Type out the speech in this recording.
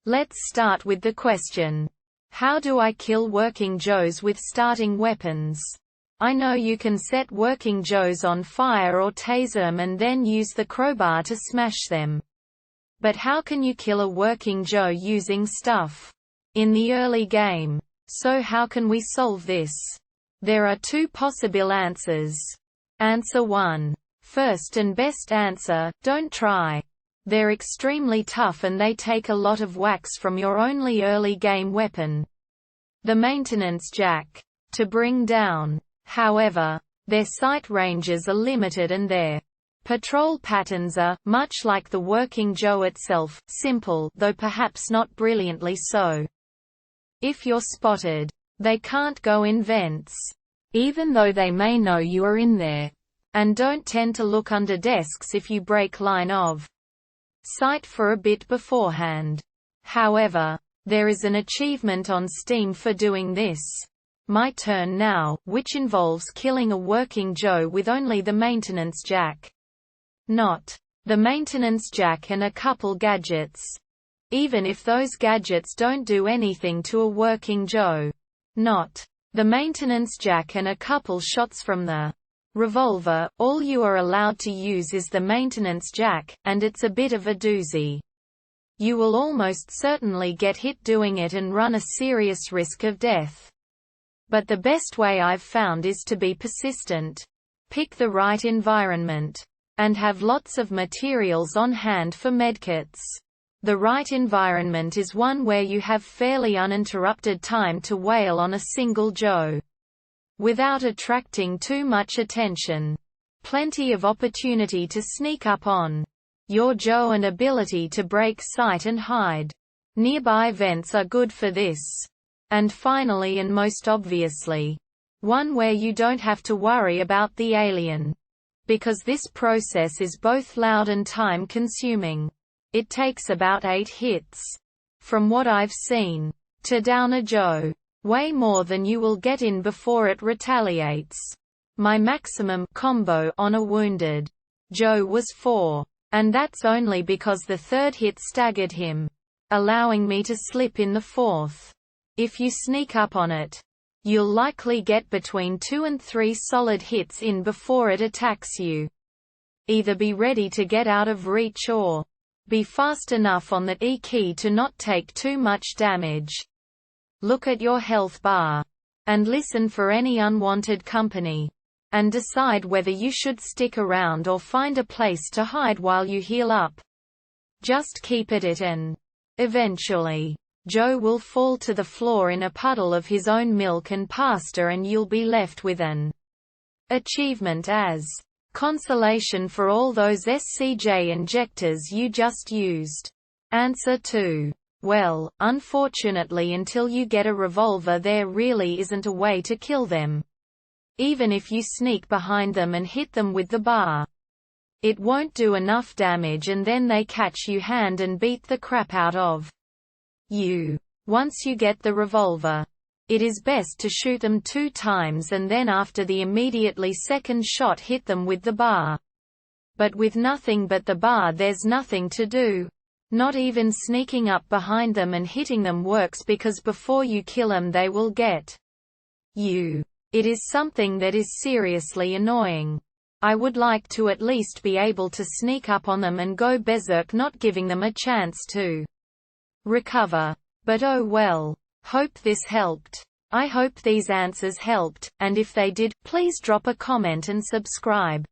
Let's start with the question. How do I kill working Joes with starting weapons? I know you can set working Joes on fire or tase them and then use the crowbar to smash them. But how can you kill a working Joe using stuff in the early game? So how can we solve this? There are two possible answers. Answer 1. First and best answer, don't try. They're extremely tough and they take a lot of wax from your only early game weapon, the maintenance jack, to bring down. However, their sight ranges are limited and their patrol patterns are, much like the working Joe itself, simple, though perhaps not brilliantly so. If you're spotted, they can't go in vents, even though they may know you are in there, and don't tend to look under desks if you break line of sight for a bit beforehand. However, there is an achievement on Steam for doing this. My Turn Now, which involves killing a working Joe with only the maintenance jack. Not the maintenance jack and a couple gadgets. Even if those gadgets don't do anything to a working Joe. Not the maintenance jack and a couple shots from the revolver, all you are allowed to use is the maintenance jack, and it's a bit of a doozy. You will almost certainly get hit doing it and run a serious risk of death. But the best way I've found is to be persistent. Pick the right environment. And have lots of materials on hand for medkits. The right environment is one where you have fairly uninterrupted time to wail on a single Joe, without attracting too much attention. Plenty of opportunity to sneak up on your Joe and ability to break sight and hide. Nearby vents are good for this. And finally and most obviously, one where you don't have to worry about the alien. Because this process is both loud and time-consuming. It takes about 8 hits, from what I've seen, to down a Joe. Way more than you will get in before it retaliates. My maximum combo on a wounded Joe was 4. And that's only because the third hit staggered him, allowing me to slip in the fourth. If you sneak up on it, you'll likely get between 2 and 3 solid hits in before it attacks you. Either be ready to get out of reach or be fast enough on that E key to not take too much damage. Look at your health bar. And listen for any unwanted company. And decide whether you should stick around or find a place to hide while you heal up. Just keep at it and eventually, Joe will fall to the floor in a puddle of his own milk and pasta and you'll be left with an achievement as consolation for all those SCJ injectors you just used. Answer 2. Well, unfortunately until you get a revolver there really isn't a way to kill them. Even if you sneak behind them and hit them with the bar, it won't do enough damage and then they catch you hand and beat the crap out of you. Once you get the revolver, it is best to shoot them 2 times and then after the immediately second shot hit them with the bar. But with nothing but the bar there's nothing to do. Not even sneaking up behind them and hitting them works because before you kill them they will get you. It is something that is seriously annoying. I would like to at least be able to sneak up on them and go berserk not giving them a chance to recover. But oh well. Hope this helped. I hope these answers helped, and if they did, please drop a comment and subscribe.